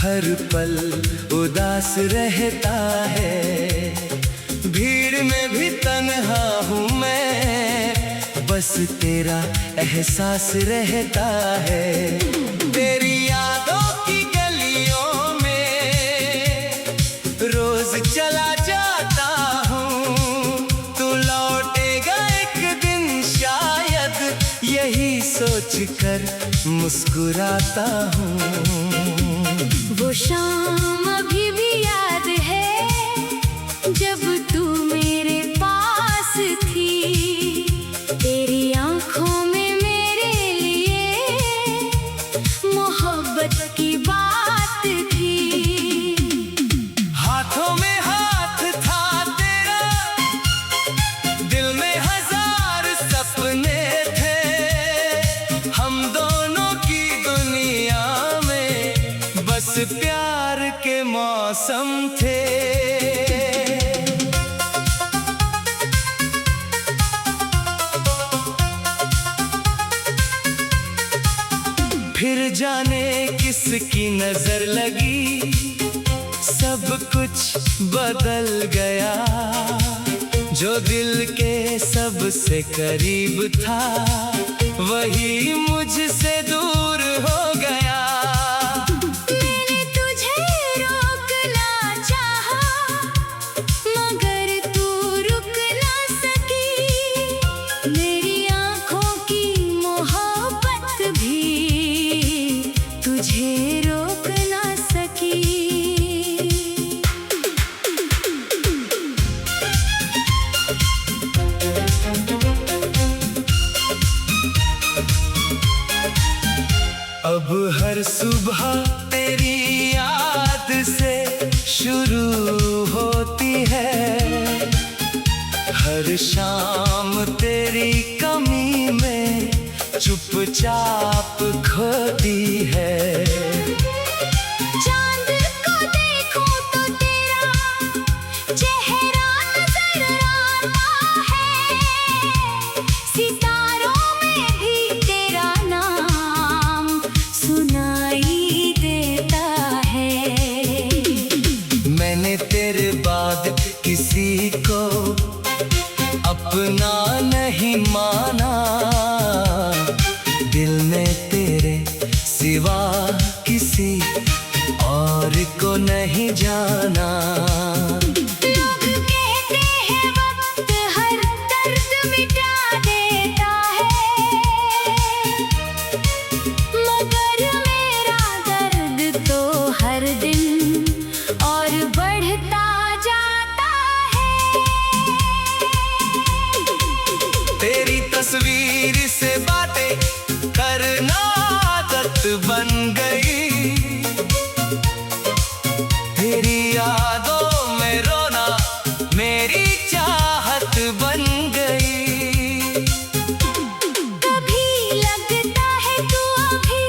हर पल उदास रहता है, भीड़ में भी तन्हा हूँ मैं, बस तेरा एहसास रहता है। तेरी यादों की गलियों में रोज चला जाता हूँ, तू लौटेगा एक दिन शायद, यही सोच कर मुस्कुराता हूँ। वो शाम अभी भी याद है जब तू मेरे पास थी, तेरी आंखों में मेरे लिए मोहब्बत की बात थी। हाथों में हाथ था तेरा, दिल में हजार सपने थे, हम दोनों की दुनिया में बस प्यार के मौसम थे। फिर जाने किसकी नजर लगी, सब कुछ बदल गया, जो दिल के सबसे करीब था वही मुझसे दूर हो गया। मैंने तुझे रोकना चाहा मगर तू रुक ना सकी, मेरी आंखों की मोहब्बत भी तुझे रोक ना सकी। अब हर सुबह तेरी याद से शुरू होती है, हर शाम तेरी कमी में चुपचाप खोती है। चांद को देखूं तो तेरा चेहरा नजर आता है, सितारों में भी तेरा नाम सुनाई देता है। मैंने तेरे बाद किसी को अपना नहीं माना, दिल ने तेरे सिवा किसी और को नहीं जाना। लोग कहते हैं वक्त हर दर्द मिटा देता है, मगर मेरा दर्द तो हर दिन और बढ़ता जाता है। तेरी तस्वीर से बातें करना आदत बन गई, तेरी यादों में रोना मेरी चाहत बन गई। कभी लगता है तू अभी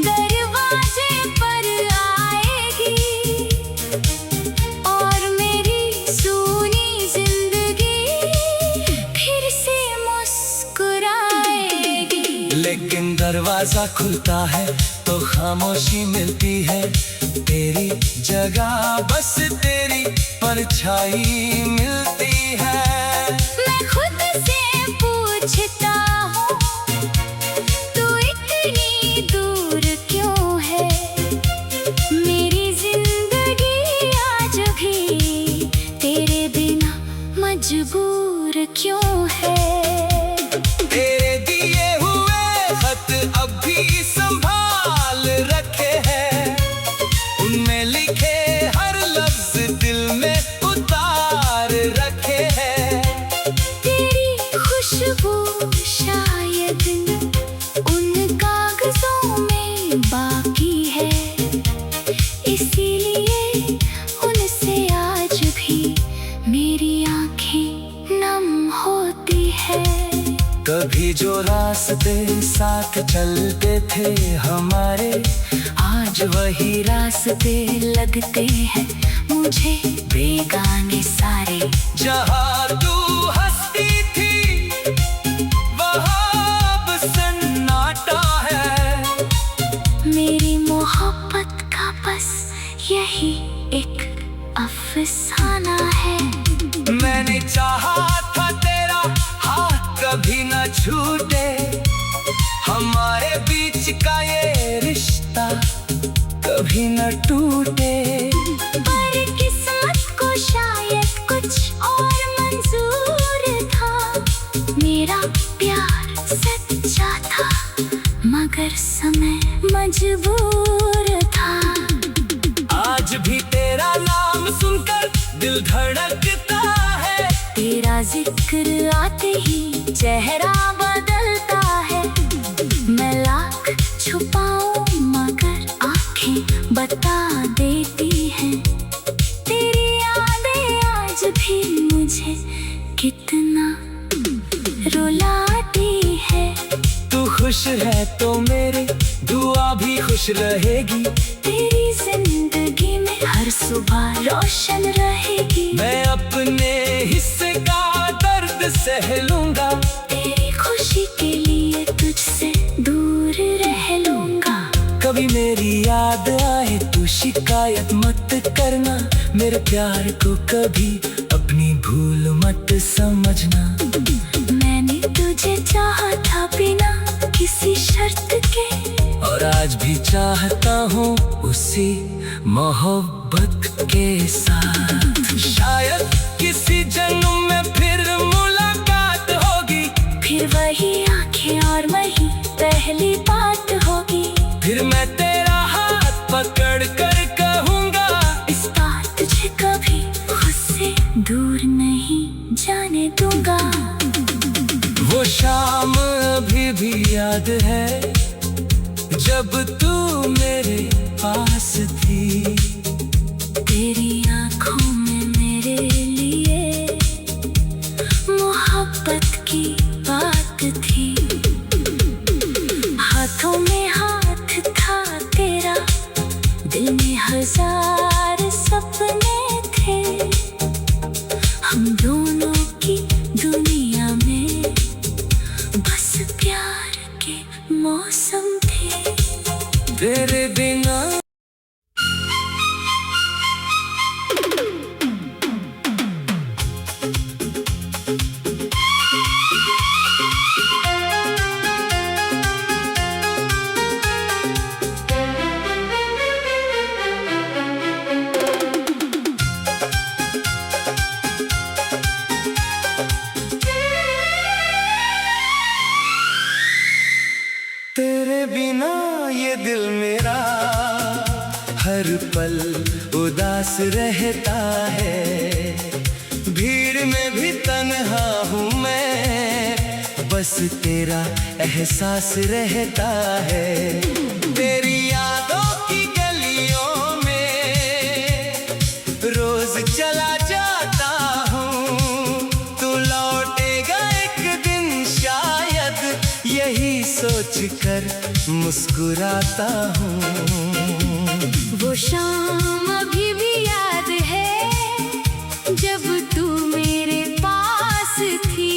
दरवाजे पर आएगी, और मेरी सूनी जिंदगी फिर से मुस्कुराएगी। लेकिन दरवाजा खुलता है तो खामोशी मिलती है, तेरी जगह बस तेरी परछाई मिलती है। मैं खुद से पूछता हूँ तू इतनी दूर क्यों है, मेरी जिंदगी आज भी तेरे बिना मजबूर क्यों है। तेरे दिए हुए खत अब भी संभाल रखे हैं, उनमें लिखे हर लफ्ज दिल में उतार रखे हैं। तेरी खुशबू शायद उन कागजों में बाकी है, इसीलिए उनसे आज भी मेरी आंखें नम होती है। कभी जो रास्ते साथ चलते थे हमारे, आज वही रास्ते लगते हैं मुझे बेगाने सारे। जहाँ तू हंसती थी वहाँ अब सन्नाटा है, मेरी मोहब्बत का बस यही एक अफसाना है। मैंने चाहा था तेरा हाथ कभी न छूटे, हमारे बीच का ये रिश्ता कभी न टूटे। पर किस्मत को शायद कुछ और मंजूर था, मेरा प्यार सच्चा था मगर समय मजबूर था। आज भी तेरा नाम सुनकर दिल धड़कता है, तेरा जिक्र आते ही चेहरा बदलता है। मैं लाख छुपाऊं मगर आंखें बता देती हैं, तेरी यादें आज भी मुझे कितना रुलाती है। तू खुश है तो मेरी दुआ भी खुश रहेगी, तेरी जिंदगी में हर सुबह रोशन रहेगी। मैं अपने हिस्से का दर्द सह लूंगा, तेरी खुशी के लिए तुझसे दूर रह लूंगा। कभी मेरी याद आए तू शिकायत मत करना, मेरे प्यार को कभी अपनी भूल मत समझना। मैंने तुझे चाहा था बिना किसी शर्त के, और आज भी चाहता हूँ उसी मोहब्बत के साथ। शायद किसी जन्म में फिर मुलाकात होगी, फिर वही आंखें और वही पहली बात होगी। फिर मैं तेरा हाथ पकड़ कर कहूँगा, इस बार तुझे कभी खुद से दूर नहीं जाने दूंगा। वो शाम अभी भी याद है जब तू मेरे पास थी, तेरी आंखों में मेरे लिए मोहब्बत की बात थी। हाथों में हाथ था तेरा, दिल में हजार सपने थे। हम दोनों की दुनिया में बस प्यार के मौसम थे। तेरे बिना तेरे बिना ये दिल मेरा हर पल उदास रहता है। भीड़ में भी तन्हा हूँ मैं, बस तेरा एहसास रहता है। तेरी यादों की गलियों में रोज चला जाता हूँ, तू लौटेगा एक दिन शायद, यही सोच कर मुस्कुराता हूँ। वो शाम अभी भी याद है जब तू मेरे पास थी,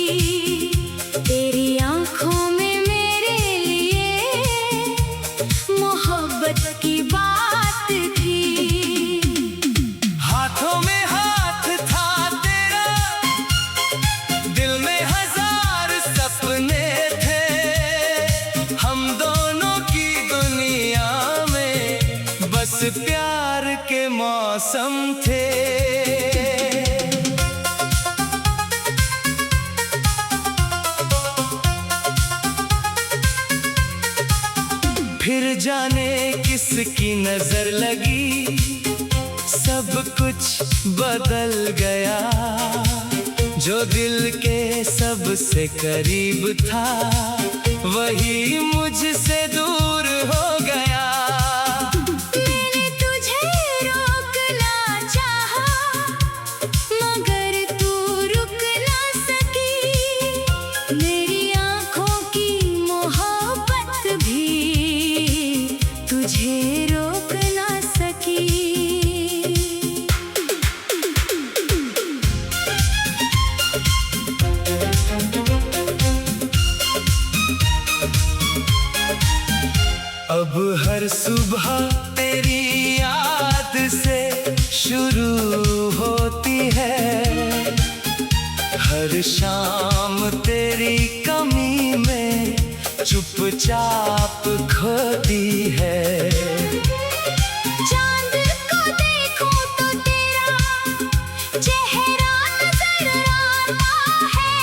तेरी आंखों में मेरे लिए मोहब्बत की बात थी। हाथों में हाथ था तेरा, दिल में हजार सपने थे। हम दोनों की दुनिया में बस प्यार के मौसम थे। फिर जाने किसकी नजर लगी, सब कुछ बदल गया। जो दिल के सबसे करीब था वही मुझसे दूर हो गया। मैंने तुझे रोकना चाहा मगर तू रुक ना सकी, मेरी आंखों की मोहब्बत भी तुझे रोक ना सकी। अब शाम तेरी कमी में चुपचाप खोती है। चांद को देखूं तो तेरा चेहरा नजर आता है,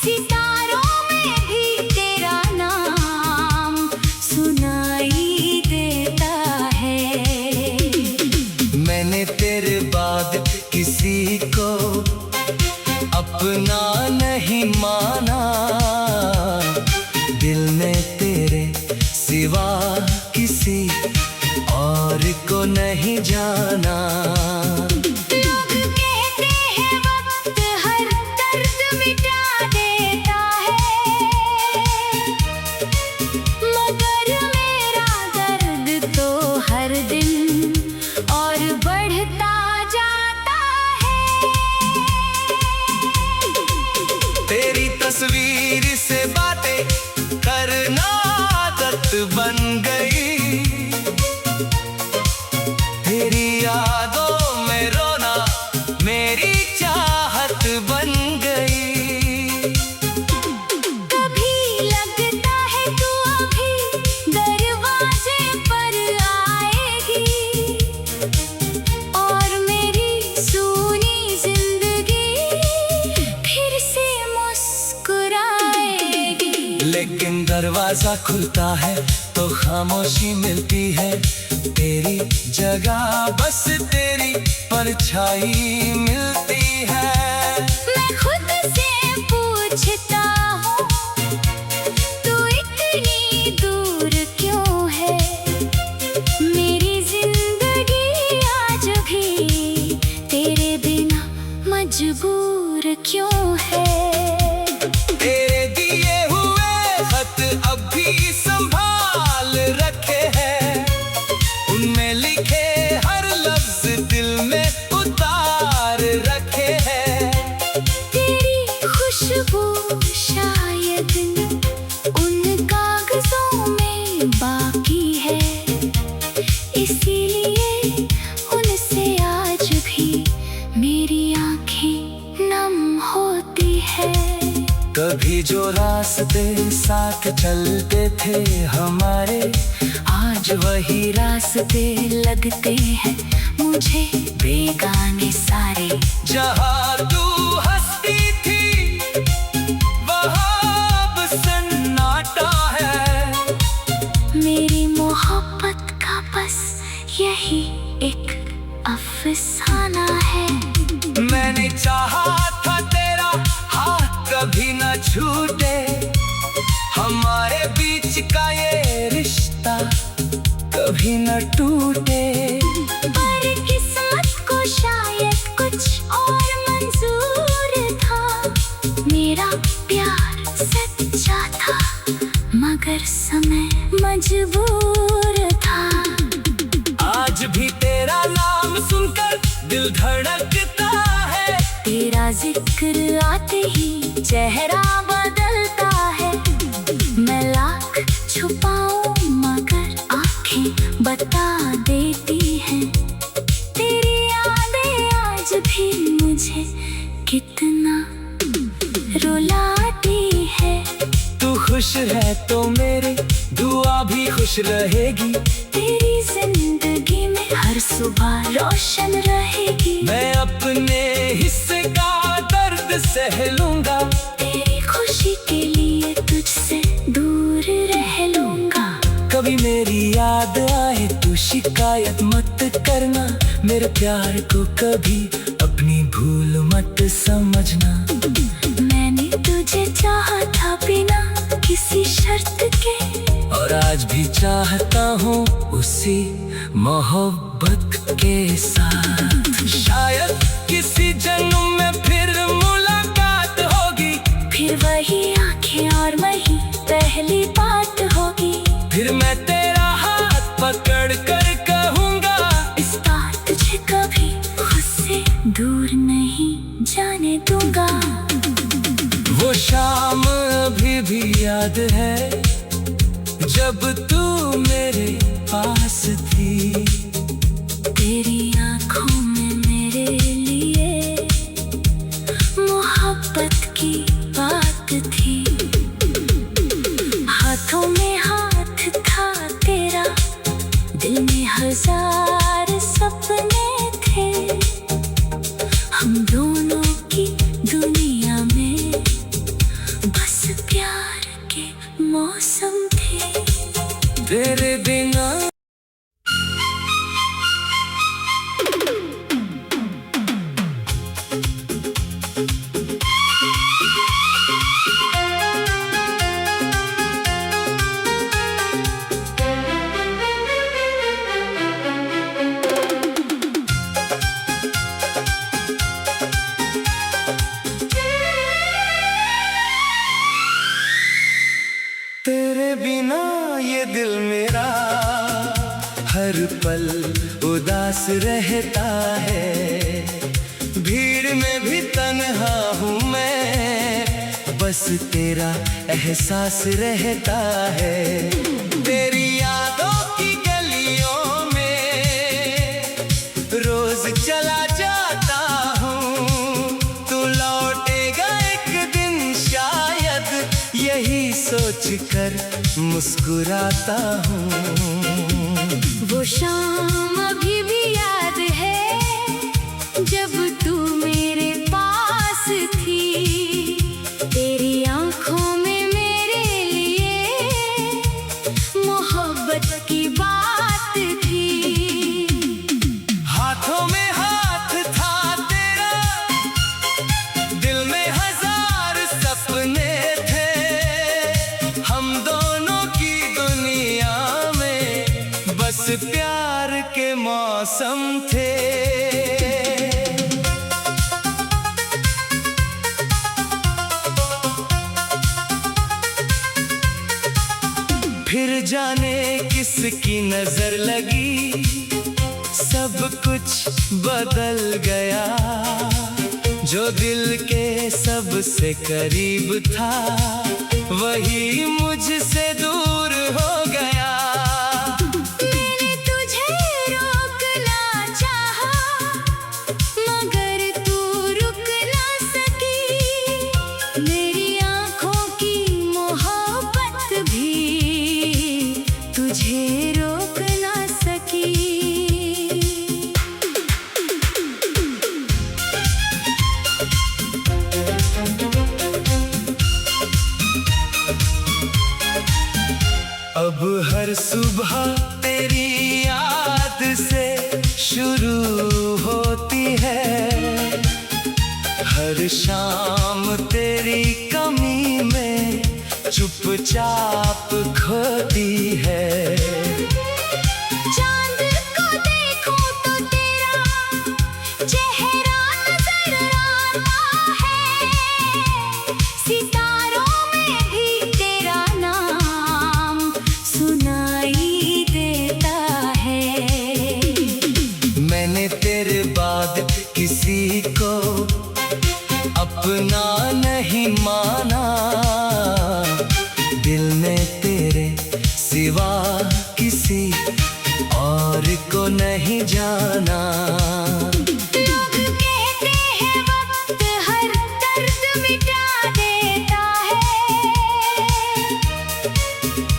सितारों में भी तेरा नाम सुनाई देता है। मैंने तेरे बाद किसी को अपना नहीं माना, दिल ने तेरे सिवा किसी और को नहीं जाना। लोग कहते हैं वक्त हर दर्द मिटा देता है, मगर मेरा दर्द तो हर दिन और बढ़ता जाता है। तेरी तस्वीर से बातें करना आदत बन गई, तेरी यादों में रोना मेरी चाहत बन गई। कभी लगता है तू अभी दरवाजे पर आएगी, और मेरी सूनी जिंदगी फिर से मुस्कुराएगी। लेकिन दरवाजा खुलता है तो खामोशी मिलती है, तेरी जगह बस तेरी परछाई मिलती है। मैं खुद से पूछता हूँ, तू इतनी दूर क्यों है? मेरी जिंदगी आज भी तेरे बिना मजबूर क्यों है? तेरे दिए हुए खत अब भी संभाल रखे हैं, उनमें लिखे हर लफ्ज दिल में उतार रखे हैं। तेरी खुशबू शायद उन कागजों में बाकी है, इसीलिए उनसे आज भी मेरी आंखें नम होती है। कभी जो रास्ते साथ चलते थे हमारे, आज वही रास्ते लगते हैं मुझे बेगाने सारे। जहाँ तू हंसती थी वहाँ अब सन्नाटा है, मेरी मोहब्बत का बस यही एक अफसाना है। मैंने चाहा था तेरा हाथ कभी न छूटे, हमारे बीच का ये रिश्ता कभी न टूटे। पर किस्मत को शायद कुछ और मंजूर था, मेरा प्यार सच्चा था मगर समय मजबूर था। आज भी तेरा नाम सुनकर दिल धड़कता है, तेरा जिक्र आते ही चेहरा बदलता है। मैं लाख छुपाऊं मगर आंखें बता देती हैं, तेरी यादें आज भी मुझे कितना रुलाती है। तू खुश है तो मेरी दुआ भी खुश रहेगी, तेरी जिंदगी में हर सुबह रोशन रहेगी। मैं अपने हिस्से का दर्द सह लूंगा, तेरी खुशी के लिए तुझसे दूर रह लूंगा। कभी मेरी याद आए तो शिकायत मत करना, मेरे प्यार को कभी अपनी भूल मत समझना। मैंने तुझे चाहा था बिना किसी शर्त के, और आज भी चाहता हूँ उसी मोहब्बत के साथ। शायद किसी जन्म में फिर मुलाकात होगी, फिर वही आंखें और वही पहली बात होगी। फिर मैं तेरा हाथ पकड़ कर कहूँगा, इस बार तुझे कभी खुद से दूर नहीं जाने दूंगा। वो शाम अभी भी याद है जब तू मेरे पास थी, तेरी आंखों में मेरे लिए हजार सपने थे, हम दोनों की दुनिया में बस प्यार के मौसम थे। तेरे बिना तेरे बिना ये दिल मेरा हर पल उदास रहता है। भीड़ में भी तन्हा हूँ मैं, बस तेरा एहसास रहता है। तेरी यादों की गलियों में रोज चला जाता हूँ, तू लौटेगा एक दिन शायद, यही सोच कर मुस्कुराता हूँ। वो शाम अभी भी याद है जब तू मेरे पास थी, तेरी आंखों में मेरे लिए मोहब्बत की बात थी। हाथों में हाथ था तेरा, दिल में हजार सपने थे, हम दोनों की दुनिया में बस प्यार के मौसम थे। फिर जाने किसकी नजर लगी, सब कुछ बदल गया। जो दिल के सबसे करीब था, वही मुझसे दूर हो गया। मैंने तुझे रोकना चाहा, मगर तू रुक ना सकी। मेरी आंखों की मोहब्बत भी तुझे रोक ना सकी। अब हर सुबह तेरी याद से शुरू होती है, हर शाम तेरी कमी में चुपचाप खोती है। चांद को देखूं तो तेरा चेहरा नजर आता है, सितारों में भी तेरा नाम सुनाई देता है। मैंने तेरे बाद किसी को अपना नहीं माना, दिल ने तेरे सिवा किसी और को नहीं जाना। लोग कहते हैं वक्त हर दर्द मिटा देता है,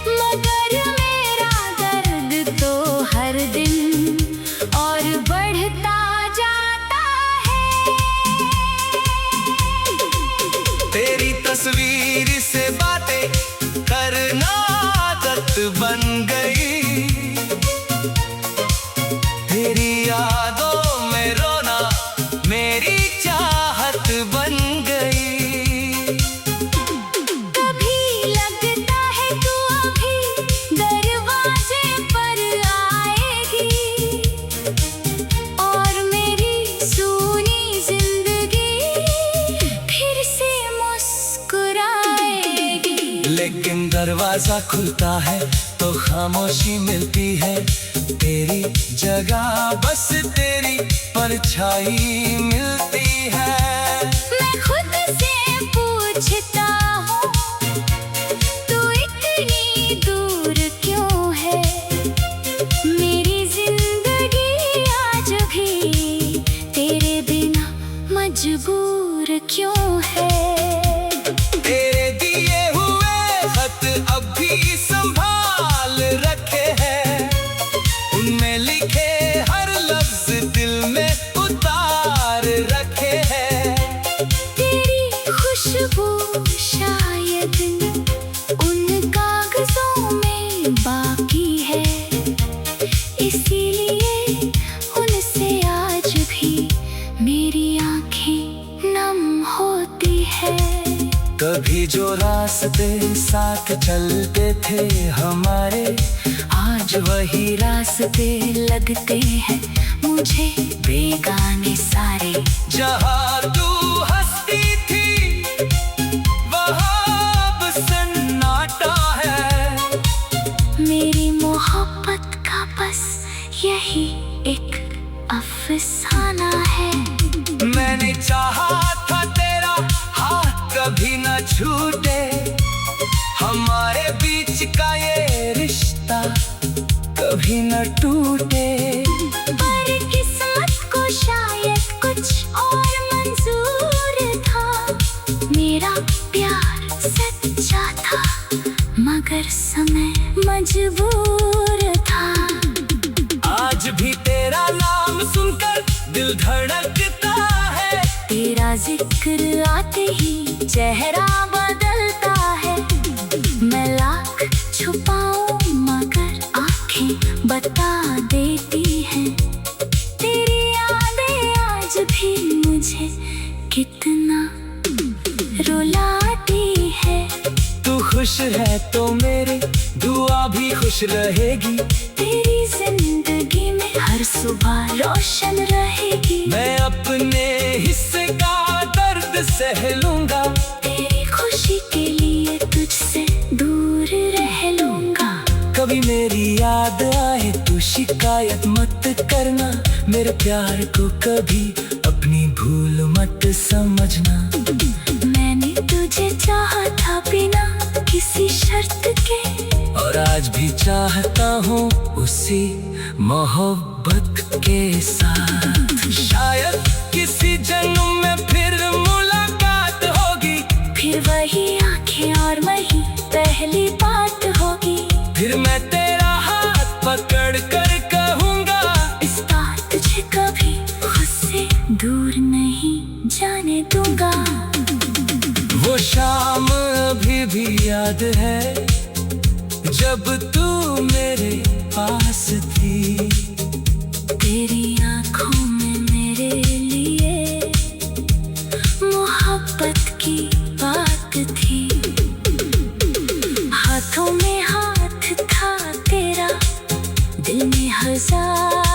मगर मेरा दर्द तो हर दिन और बढ़ता जाता है। तेरी तस्वीर से बातें करना आदत बन गई, तेरी यादों में रोना मेरी चाहत बन गई। कभी लगता है तू अभी दरवाजे पर आएगी, और मेरी सूनी जिंदगी फिर से मुस्कुराएगी। लेकिन दरवाजा खुलता है तो खामोशी मिलती है, तेरी जगह बस तेरी परछाई मिलती है। मैं खुद से पूछता हूँ, तू इतनी दूर क्यों है? मेरी जिंदगी आज भी तेरे बिना मजबूर क्यों है? तेरे दिए हुए खत अब भी संभाल रखे हैं, उनमें लिखे कभी जो रास्ते साथ चलते थे हमारे, आज वही रास्ते लगते हैं मुझे बेगाने सारे। जहाँ तू हंसती थी वहाँ अब सन्नाटा है। मेरी मोहब्बत का बस यही एक अफसाना है। मैंने चाहा था तेरा हाथ कभी न छूटे, हमारे बीच का ये रिश्ता कभी न टूटे। पर किस्मत को शायद कुछ और मंजूर था, मेरा प्यार सच्चा था मगर समय मजबूर था। आज भी तेरा नाम सुनकर दिल धड़कता है, तेरा जिक्र आते ही चेहरा बदलता है। मैं लाख छुपाऊं मगर आंखें बता देती हैं, तेरी यादें आज भी मुझे कितना रुलाती है। तू खुश है तो मेरी दुआ भी खुश रहेगी, तेरी जिंदगी में हर सुबह रोशन रहेगी। मैं अपने हिस्से का दर्द सह लूंगा, तेरी खुशी के लिए तुझसे दूर रह लूंगा। कभी मेरी याद आए तू शिकायत मत करना, मेरे प्यार को कभी अपनी भूल मत समझना। मैंने तुझे चाहा था बिना किसी शर्त के, और आज भी चाहता हूँ उसी मोहब्बत के साथ। शायद किसी जन्म में फिर मुलाकात होगी, फिर वही आंखें और वही पहली बात होगी। फिर मैं तेरा हाथ पकड़ कर कहूँगा, इस बार तुझे कभी खुद से दूर नहीं जाने दूंगा। वो शाम अभी भी याद है जब तू मेरे पास थी। तेरी आंखों में मेरे लिए मोहब्बत की बात थी। हाथों में हाथ था तेरा, दिल में हजार